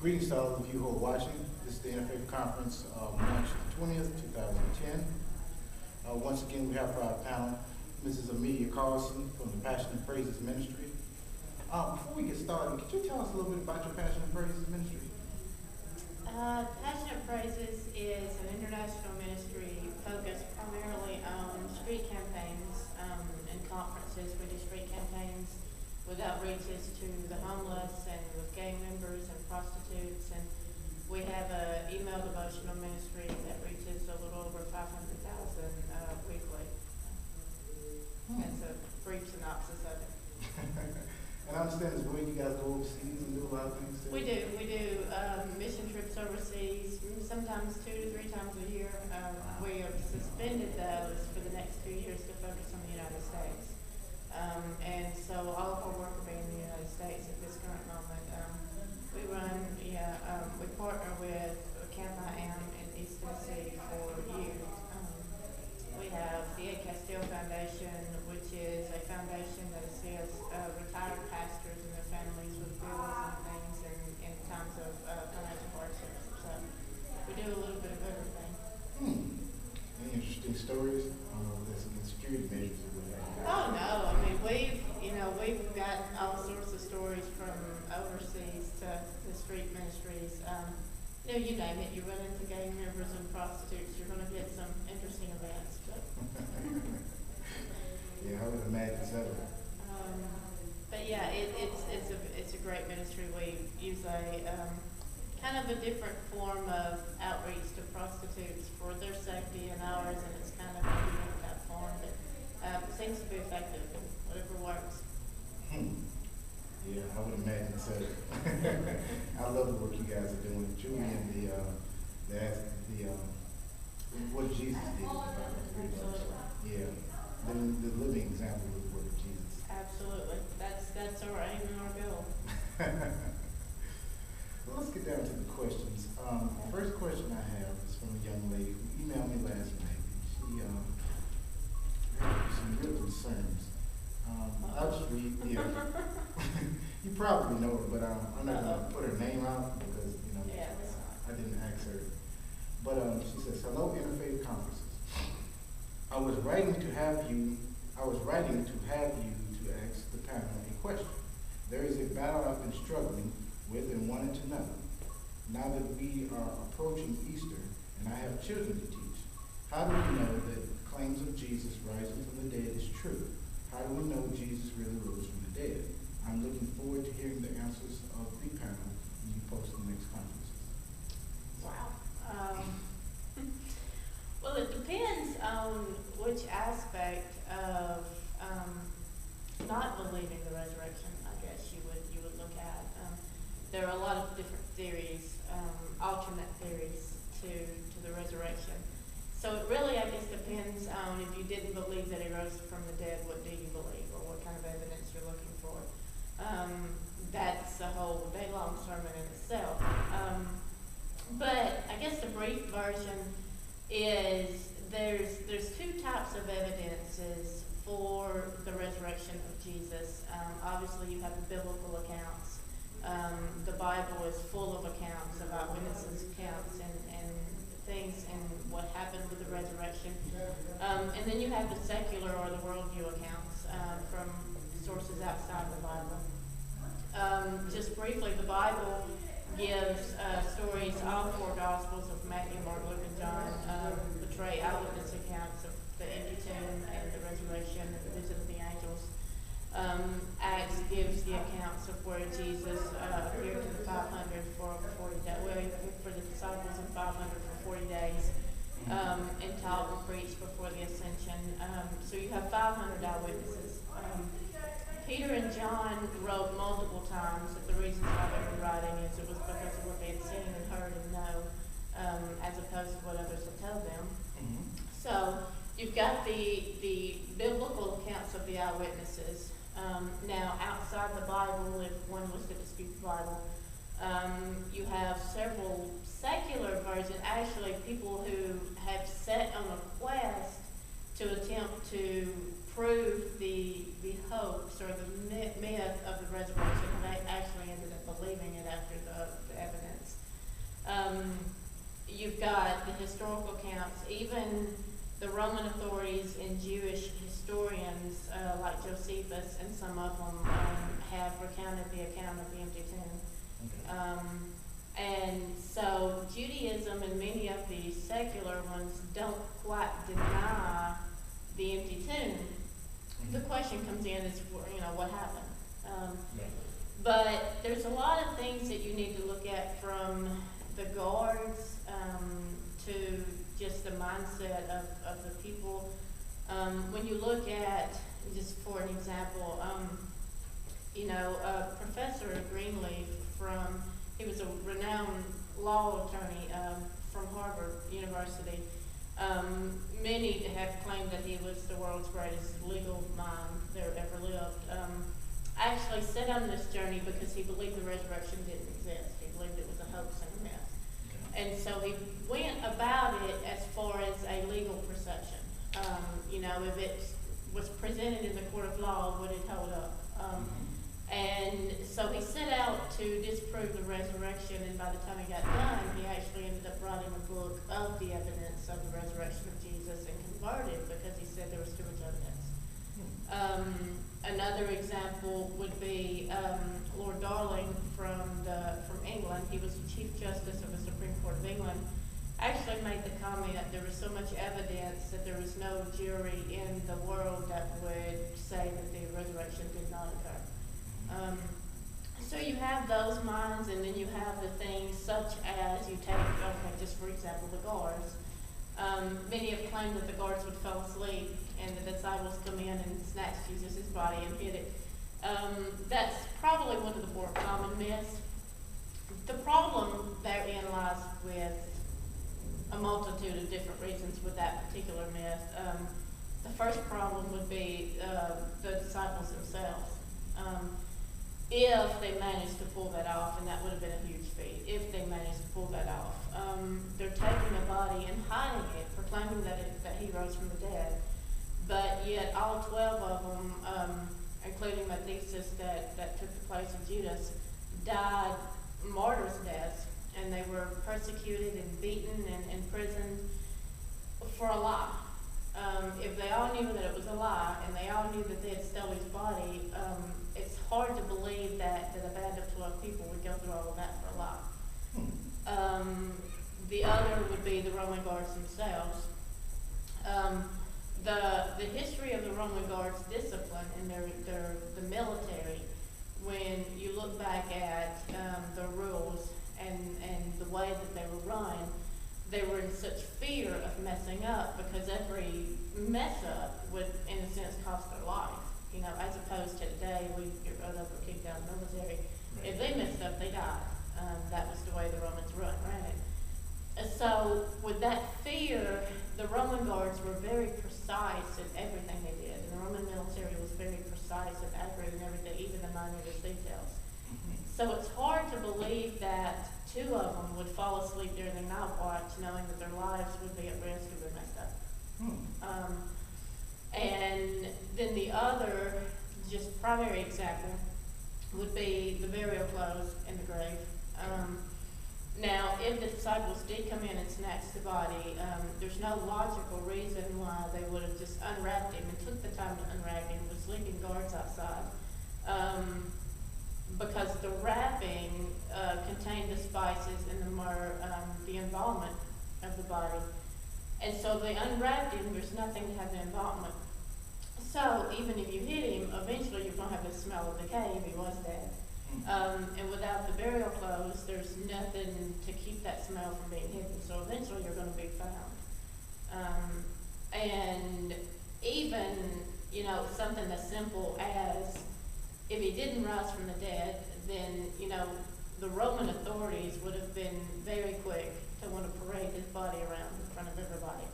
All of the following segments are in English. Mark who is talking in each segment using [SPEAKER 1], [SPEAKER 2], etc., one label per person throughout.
[SPEAKER 1] Greetings to all of you who are watching. This is the Interfaith Conference, March 20th, 2010. Once again, we have for our panel Mrs. Amelia Carlson from the Passion and Praises Ministry. Before we get started, could you tell us a little bit about your Passion and Praises Ministry?
[SPEAKER 2] Passion and Praises is an international ministry focused primarily on street campaigns and conferences. We do street campaigns with outreaches to the homeless and with gang members and prostitutes, and we have an email devotional ministry that reaches a little over 500,000 weekly. That's a brief synopsis of it.
[SPEAKER 1] And I understand as well you guys go overseas and do a lot of things too?
[SPEAKER 2] We do mission trips overseas, sometimes 2 to 3 times a year. We have suspended those for the next 2 years to focus on the United States. And so all of our work will be in the United States at this current moment. We partner with Camp I Am in East Tennessee for years. We have the A. Castile Foundation, which is a foundation that assists retired pastors and their families with bills and things in times of financial hardship. So we do a little bit of everything.
[SPEAKER 1] Any interesting stories? That's against security measures or whatever.
[SPEAKER 2] Oh no, I mean we've got all sorts of stories from overseas to the street ministries. You name it, you run into gang members and prostitutes, you're going to get some interesting events. But
[SPEAKER 1] yeah, I would imagine so.
[SPEAKER 2] But yeah, it's a great ministry. We use a kind of a different form of outreach to prostitutes for their safety and ours, and it's kind of a unique that form that seems to be effective and whatever works.
[SPEAKER 1] Yeah, I would imagine so. I love the work you guys are doing. Julie and what Jesus did. Yeah, the living example of the word of Jesus.
[SPEAKER 2] Absolutely. That's our aim and our goal.
[SPEAKER 1] Well, let's get down to the questions. The first question I have is from a young lady who emailed me last night. She had some real concerns. I'll just read. Yeah. You probably know her, but I'm not going to put her name out because I didn't ask her. But she says, "Hello, Interfaith Conferences. I was writing to have you to ask the panel a question. There is a battle I've been struggling with and wanted to know. Now that we are approaching Easter and I have children to teach, how do we know that claims of Jesus rising from the dead is true? How do we know Jesus really rose from the dead? I'm looking forward to hearing the answers of the panel when you post the next conferences."
[SPEAKER 2] Wow. Well, it depends on which aspect of not believing the resurrection, I guess you would look at. There are a lot of different theories, alternate theories to the resurrection. So it really, I guess, depends on if you didn't believe that he rose from the dead, what do you believe, or what kind of evidence you're looking for. That's a whole day-long sermon in itself. But I guess the brief version is there's 2 types of evidences for the resurrection of Jesus. Obviously, you have the biblical accounts. The Bible is full of accounts of eyewitnesses' accounts and things and what happened with the resurrection. And then you have the secular or the worldview accounts from sources outside the Bible. Just briefly, the Bible gives stories, all 4 Gospels of Matthew, Mark, Luke, and John portray eyewitness accounts of the empty tomb and the resurrection and the visit of the angels. Acts gives the accounts of where Jesus appeared to the 500 for 40 days, well, he appeared for the disciples and 500 for 40 days, and taught and preached before the ascension. So you have 500 eyewitnesses. Peter and John wrote multiple times that the reason why they were writing is it was because of what they had seen and heard and know, as opposed to what others had told them. So you've got the biblical accounts of the eyewitnesses. Now, outside the Bible, if one was to dispute the Bible, you have several secular versions, actually people who have set on a quest to attempt to prove the hoax or the myth of the resurrection, and they actually ended up believing it after the evidence You've got the historical accounts, even the Roman authorities and Jewish historians like Josephus and some of them have recounted the account of the empty tomb.
[SPEAKER 1] Okay.
[SPEAKER 2] And so Judaism and many of the secular ones don't quite deny the empty tomb. The question comes in is, what happened?
[SPEAKER 1] Yeah.
[SPEAKER 2] But there's a lot of things that you need to look at, from the guards to just the mindset of the people. When you look at, just for an example, Professor Greenleaf he was a renowned law attorney from Harvard University. Many have claimed that he was the world's greatest legal mind there ever lived. Actually set on this journey because he believed the resurrection didn't exist. He believed it was a hoax and a myth.
[SPEAKER 1] Okay.
[SPEAKER 2] And so he went about it as far as a legal perception. If it was presented in the court of law, would it hold up? And so he set out to disprove the resurrection, and by the time he got done, he actually ended up writing a book of the evidence of the resurrection of Jesus and converted because he said there was too much evidence. Another example would be Lord Darling from England. He was the Chief Justice of the Supreme Court of England. Actually made the comment that there was so much evidence that there was no jury in the world that would say that the resurrection did not occur. So you have those minds, and then you have the things such as you take, just for example, the guards. Many have claimed that the guards would fall asleep and the disciples come in and snatch Jesus' body and hid it. That's probably one of the more common myths. The problem therein lies with a multitude of different reasons with that particular myth. The first problem would be the disciples themselves. If they managed to pull that off, and that would have been a huge feat, if they managed to pull that off. They're taking a body and hiding it, proclaiming that he rose from the dead, but yet all 12 of them, including Mathesis that took the place of Judas, died martyrs' deaths, and they were persecuted and beaten and imprisoned for a lie. If they all knew that it was a lie, and they all knew that they had stolen his body, it's hard to believe that a band of 12 people would go through all of that for a lie. The other would be the Roman guards themselves. The history of the Roman guards' discipline and the military, when you look back at the rules and the way that they were run, they were in such fear of messing up, because every mess up would, in a sense, cost their life. As opposed to today, we get run up or kicked out of the military.
[SPEAKER 1] Right.
[SPEAKER 2] If they messed up, they died. That was the way the Romans ran it. And so, with that fear, the Roman guards were very precise in everything they did. And the Roman military was very precise and accurate in everything, even the minutest details. So it's hard to believe that 2 of them would fall asleep during their night watch, knowing that their lives would be at risk if they messed up. And then the other, just primary example, would be the burial clothes in the grave. Now, if the disciples did come in and snatch the body, there's no logical reason why they would have just unwrapped him and took the time to unwrap him with sleeping guards outside. Because the wrapping contained the spices and the myrrh, the embalmment of the body. And so they unwrapped him, there's nothing to have the embalmment. So even if you hit him, eventually you're going to have the smell of decay if he was dead. And without the burial clothes, there's nothing to keep that smell from being hidden. So eventually you're going to be found. And even, something as simple as, if he didn't rise from the dead, then, the Roman authorities would have been very quick to want to parade his body around in front of everybody.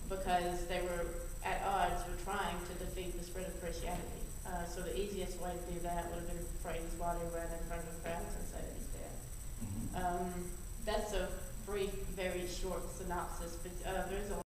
[SPEAKER 2] Because they were at odds with trying to defeat the spread of Christianity. So the easiest way to do that would have been to parade his body around in front of crowds and say that he's dead. That's a brief, very short synopsis, but there's a